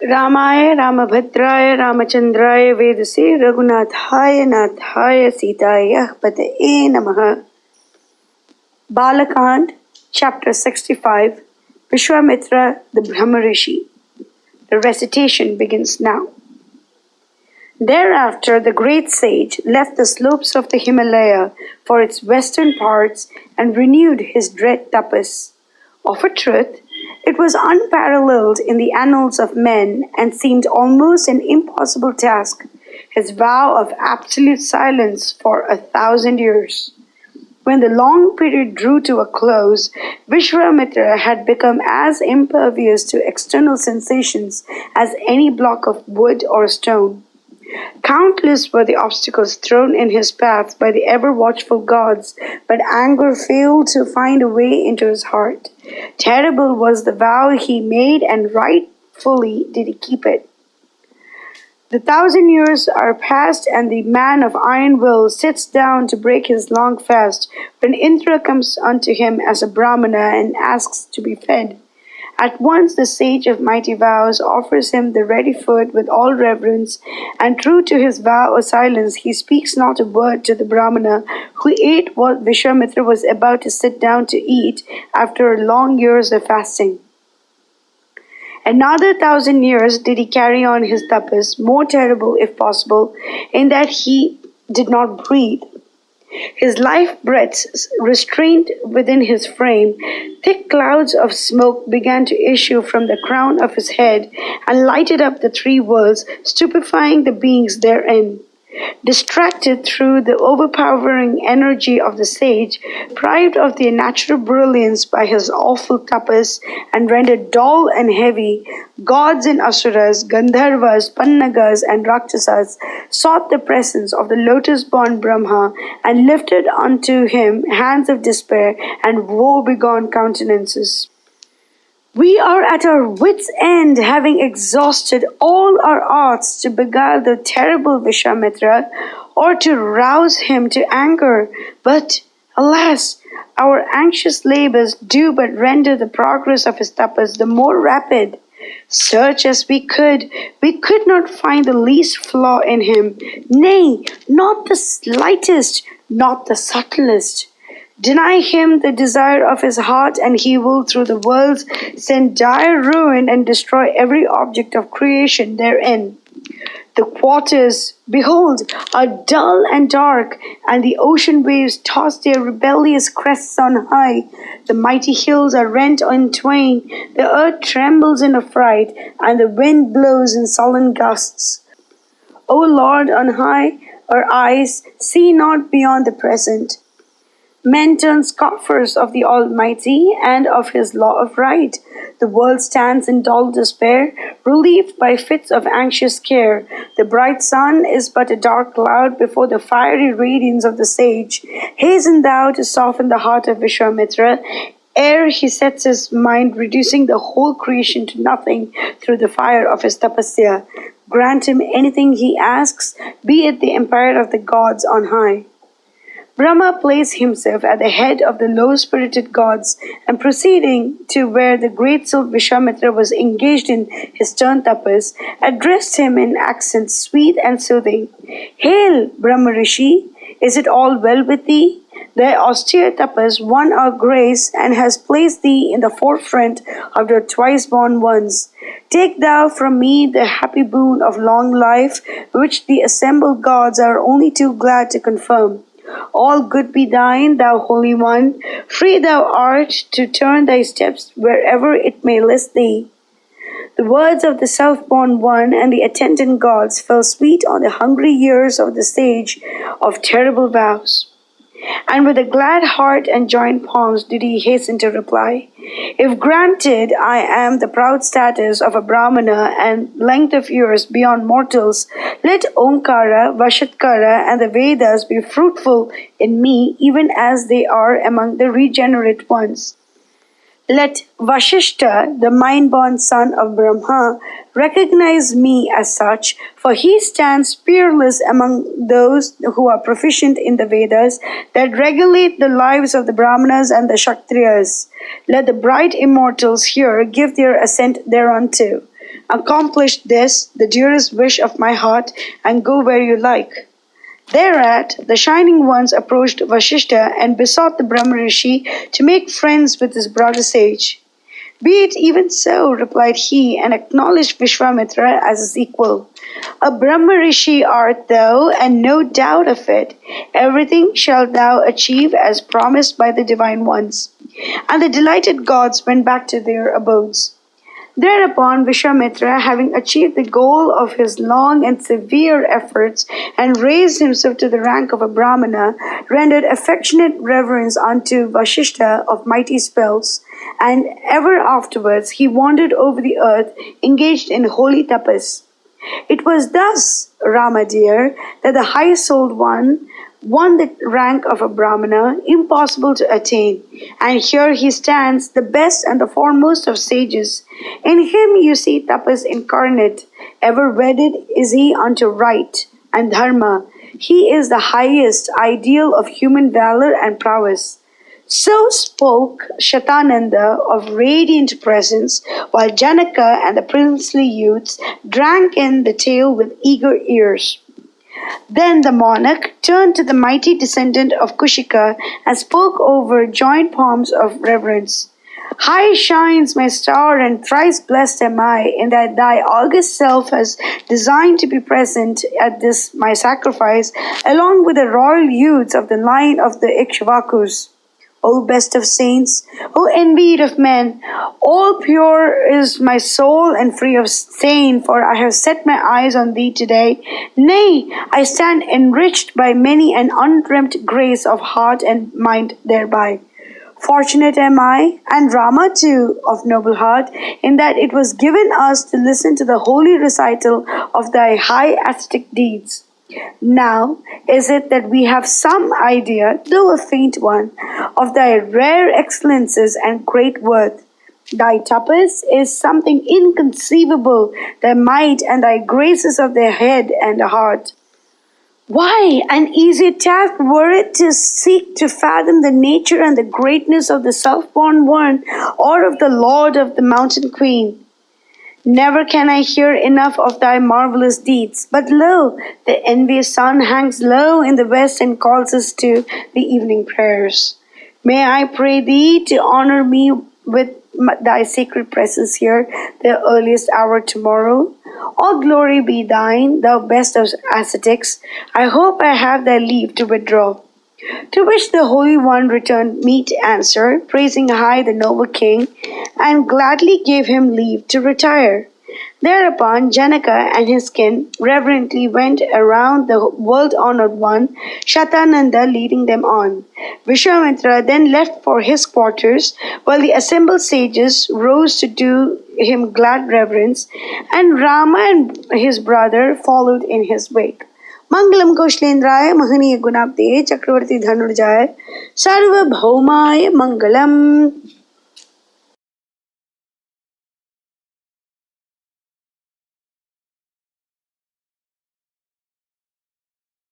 Ramaya Ramabhadraya Ramachandraya Vedase Raghunathaya Nathaya Sitaya Pataye Namaha. Bala Chapter 65. Visvamitra the Brahmarishi. The recitation begins now. Thereafter the great sage left the slopes of the Himalaya for its western parts and renewed his dread tapas. Of a truth, it was unparalleled in the annals of men and seemed almost an impossible task, his vow of absolute silence for 1,000 years. When the long period drew to a close, Visvamitra had become as impervious to external sensations as any block of wood or stone. Countless were the obstacles thrown in his path by the ever-watchful gods, but anger failed to find a way into his heart. Terrible was the vow he made, and rightfully did he keep it. The 1,000 years are past, and the man of iron will sits down to break his long fast, when Indra comes unto him as a Brahmana and asks to be fed. At once the sage of mighty vows offers him the ready food with all reverence, and true to his vow of silence, he speaks not a word to the Brahmana, who ate what Visvamitra was about to sit down to eat after long years of fasting. Another 1,000 years did he carry on his tapas, more terrible if possible, in that he did not breathe. His life breaths restrained within his frame, thick clouds of smoke began to issue from the crown of his head and lighted up the three worlds, stupefying the beings therein. Distracted through the overpowering energy of the sage, deprived of their natural brilliance by his awful tapas, and rendered dull and heavy, gods and asuras, gandharvas, pannagas, and rakshasas sought the presence of the lotus-born Brahma and lifted unto him hands of despair and woe-begone countenances. We are at our wits' end, having exhausted all our arts to beguile the terrible Visvamitra, or to rouse him to anger. But, alas, our anxious labors do but render the progress of his tapas the more rapid. Search as we could not find the least flaw in him, nay, not the slightest, not the subtlest. Deny him the desire of his heart, and he will through the worlds send dire ruin and destroy every object of creation therein. The waters, behold, are dull and dark, and the ocean waves toss their rebellious crests on high. The mighty hills are rent in twain, the earth trembles in affright, and the wind blows in sullen gusts. O Lord on high, our eyes see not beyond the present. Men turn scoffers of the Almighty and of His law of right. The world stands in dull despair, relieved by fits of anxious care. The bright sun is but a dark cloud before the fiery radiance of the sage. Hasten thou to soften the heart of Visvamitra, ere he sets his mind reducing the whole creation to nothing through the fire of his tapasya. Grant him anything he asks, be it the empire of the gods on high. Brahma placed himself at the head of the low-spirited gods, and proceeding to where the great soul Visvamitra was engaged in his stern tapas, addressed him in accents sweet and soothing. Hail, Brahmarishi! Is it all well with thee? Thy austere tapas won our grace and has placed thee in the forefront of the twice-born ones. Take thou from me the happy boon of long life, which the assembled gods are only too glad to confirm. All good be thine, thou Holy One. Free thou art to turn thy steps wherever it may list thee. The words of the South-born One and the attendant gods fell sweet on the hungry ears of the sage of terrible vows. And with a glad heart and joined palms did he hasten to reply, If granted I am the proud status of a Brahmana and length of years beyond mortals, let Omkara, Vashatkara and the Vedas be fruitful in me even as they are among the regenerate ones. Let Vashishta, the mind-born son of Brahma, recognize me as such, for he stands peerless among those who are proficient in the Vedas that regulate the lives of the Brahmanas and the Kshatriyas. Let the bright immortals here give their assent thereunto. Accomplish this, the dearest wish of my heart, and go where you like. Thereat, the Shining Ones approached Vashishta and besought the Brahmarishi to make friends with his brother sage. Be it even so, replied he, and acknowledged Visvamitra as his equal. A Brahmarishi art thou, and no doubt of it. Everything shalt thou achieve as promised by the divine ones. And the delighted gods went back to their abodes. Thereupon Vishwamitra, having achieved the goal of his long and severe efforts and raised himself to the rank of a Brahmana, rendered affectionate reverence unto Vashishta of mighty spells, and ever afterwards he wandered over the earth, engaged in holy tapas. It was thus, Rama dear, that the high-souled one won the rank of a Brahmana, impossible to attain. And here he stands, the best and the foremost of sages. In him you see tapas incarnate. Ever wedded is he unto right and dharma. He is the highest ideal of human valor and prowess. So spoke Shatananda of radiant presence, while Janaka and the princely youths drank in the tale with eager ears. Then the monarch turned to the mighty descendant of Kushika and spoke over joint palms of reverence. High shines my star, and thrice blessed am I, in that thy august self has designed to be present at this my sacrifice, along with the royal youths of the line of the Ikshvakus. O best of saints, O envied of men, all pure is my soul and free of stain, for I have set my eyes on thee today. Nay, I stand enriched by many an undreamt grace of heart and mind thereby. Fortunate am I, and Rama too, of noble heart, in that it was given us to listen to the holy recital of thy high ascetic deeds. Now is it that we have some idea, though a faint one, of thy rare excellences and great worth. Thy tapas is something inconceivable, thy might and thy graces of the head and the heart. Why, an easy task were it to seek to fathom the nature and the greatness of the self-born one, or of the lord of the mountain queen. Never can I hear enough of thy marvelous deeds. But lo, the envious sun hangs low in the west and calls us to the evening prayers. May I pray thee to honor me with thy sacred presence here, the earliest hour tomorrow. All glory be thine, thou best of ascetics. I hope I have thy leave to withdraw. To which the Holy One returned meet answer, praising high the noble king, and gladly gave him leave to retire. Thereupon Janaka and his kin reverently went around the world-honored one, Shatananda leading them on. Vishwamitra then left for his quarters, while the assembled sages rose to do him glad reverence, and Rama and his brother followed in his wake. Mangalam Kaushalendraya Mahaniya Gunabde Chakravarti Dhanurjaya Sarvabhaumaya Mangalam.